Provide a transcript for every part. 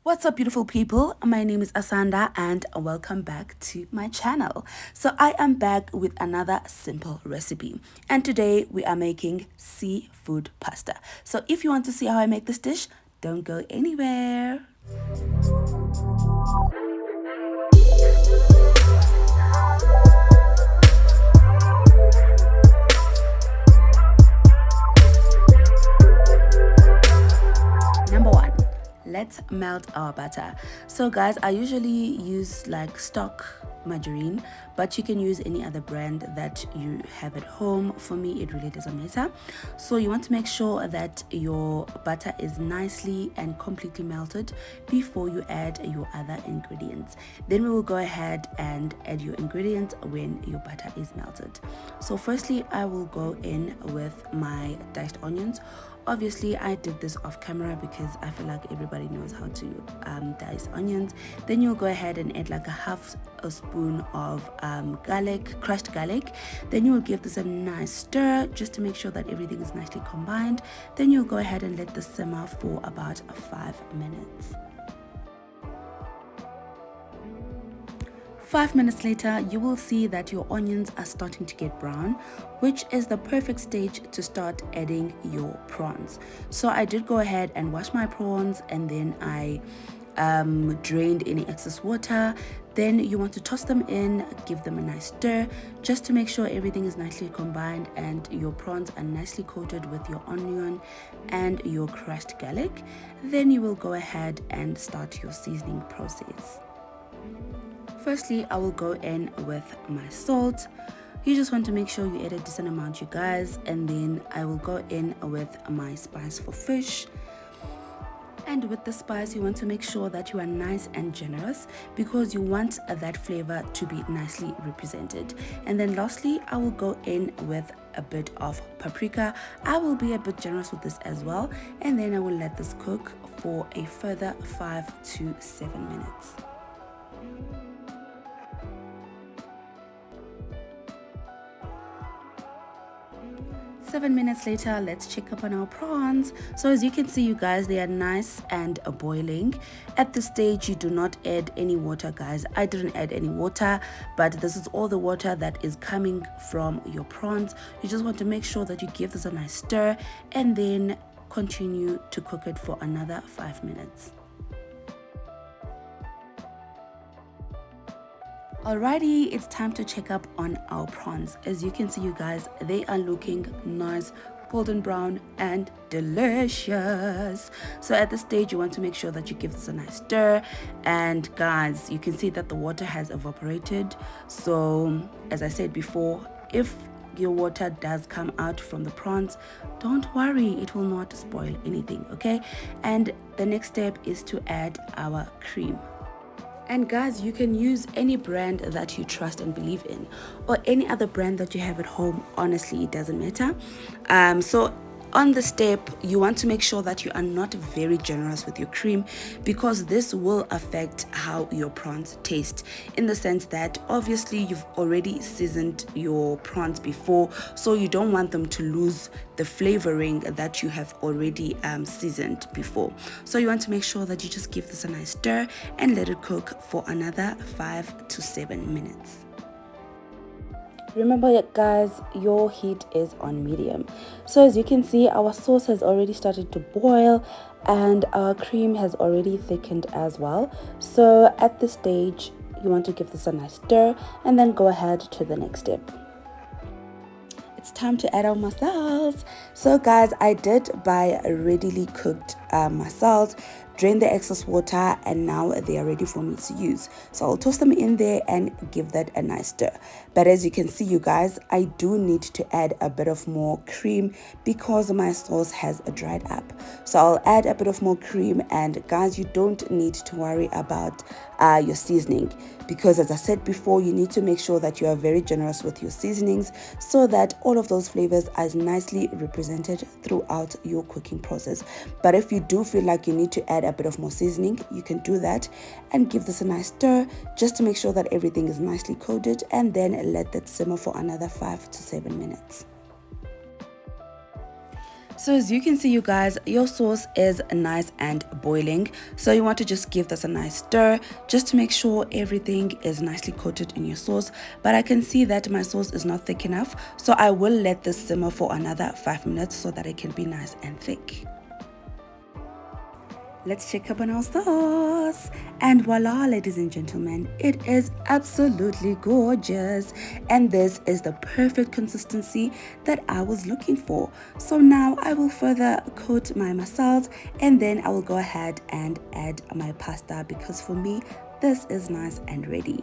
What's up, beautiful people? My name is Asanda and welcome back to my channel. So I am back with another simple recipe, and today we are making seafood pasta. So if you want to see how I make this dish, don't go anywhere. Number one, let's melt our butter. So guys, I usually use like stock margarine, but you can use any other brand that you have at home. For me, it really doesn't matter. So you want to make sure that your butter is nicely and completely melted before you add your other ingredients. Then we will go ahead and add your ingredients when your butter is melted. So firstly, I will go in with my diced onions. Obviously, I did this off camera because I feel like everybody knows how to dice onions. Then you'll go ahead and add like a half a spoon of garlic, crushed garlic. Then you will give this a nice stir just to make sure that everything is nicely combined. Then you'll go ahead and let this simmer for about 5 minutes. 5 minutes later, you will see that your onions are starting to get brown, which is the perfect stage to start adding your prawns. So I did go ahead and wash my prawns, and then I drained any excess water. Then you want to toss them in, give them a nice stir just to make sure everything is nicely combined and your prawns are nicely coated with your onion and your crushed garlic. Then you will go ahead and start your seasoning process. Firstly, I will go in with my salt. You just want to make sure you add a decent amount, you guys. And then I will go in with my spice for fish. And with the spice, you want to make sure that you are nice and generous because you want that flavor to be nicely represented. And then lastly, I will go in with a bit of paprika. I will be a bit generous with this as well. And then I will let this cook for a further 5 to 7 minutes. 7 minutes later, let's check up on our prawns. So as you can see, you guys, they are nice and boiling. At this stage, you do not add any water, guys. I didn't add any water, but this is all the water that is coming from your prawns. You just want to make sure that you give this a nice stir and then continue to cook it for another 5 minutes. Alrighty, it's time to check up on our prawns. As you can see, you guys, they are looking nice, golden brown and delicious. So at this stage, you want to make sure that you give this a nice stir. And guys, you can see that the water has evaporated. So as I said before, if your water does come out from the prawns, don't worry, it will not spoil anything, okay? And the next step is to add our cream. And guys, you can use any brand that you trust and believe in, or any other brand that you have at home. Honestly, it doesn't matter. So on the step, you want to make sure that you are not very generous with your cream because this will affect how your prawns taste, in the sense that obviously you've already seasoned your prawns before, so you don't want them to lose the flavoring that you have already seasoned before. So you want to make sure that you just give this a nice stir and let it cook for another 5 to 7 minutes. Remember guys, your heat is on medium. So as you can see, our sauce has already started to boil and our cream has already thickened as well. So at this stage, you want to give this a nice stir and then go ahead to the next step. It's time to add our mussels. So guys, I did buy readily cooked mussels, drain the excess water, and now they are ready for me to use. So I'll toss them in there and give that a nice stir. But as you can see, you guys, I do need to add a bit of more cream because my sauce has dried up. So I'll add a bit of more cream, and guys, you don't need to worry about your seasoning because as I said before, you need to make sure that you are very generous with your seasonings so that all of those flavors are nicely represented throughout your cooking process. But if you do feel like you need to add a bit of more seasoning, you can do that and give this a nice stir just to make sure that everything is nicely coated, and then let that simmer for another 5 to 7 minutes. So as you can see, you guys, your sauce is nice and boiling. So you want to just give this a nice stir just to make sure everything is nicely coated in your sauce. But I can see that my sauce is not thick enough. So I will let this simmer for another 5 minutes so that it can be nice and thick. Let's check up on our sauce. And voila, ladies and gentlemen, it is absolutely gorgeous. And this is the perfect consistency that I was looking for. So now I will further coat my mussels and then I will go ahead and add my pasta because for me, this is nice and ready.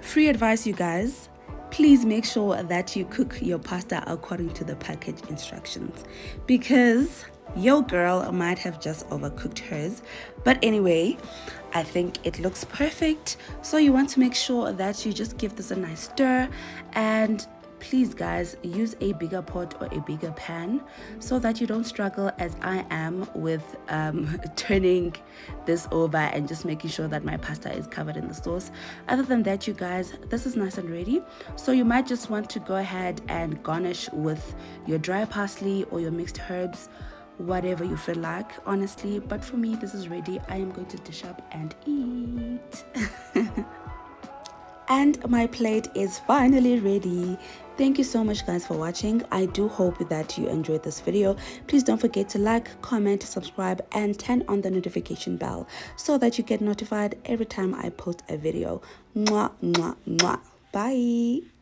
Free advice, you guys. Please make sure that you cook your pasta according to the package instructions because your girl might have just overcooked hers. But anyway, I think it looks perfect. So you want to make sure that you just give this a nice stir, and please guys, use a bigger pot or a bigger pan so that you don't struggle as I am with turning this over and just making sure that my pasta is covered in the sauce. Other than that, you guys, this is nice and ready. So you might just want to go ahead and garnish with your dry parsley or your mixed herbs, whatever you feel like, honestly. But for me, this is ready. I am going to dish up and eat. And my plate is finally ready. Thank you so much guys for watching. I do hope that you enjoyed this video. Please don't forget to like, comment, subscribe, and turn on the notification bell so that you get notified every time I post a video. Mwah, mwah, mwah. Bye.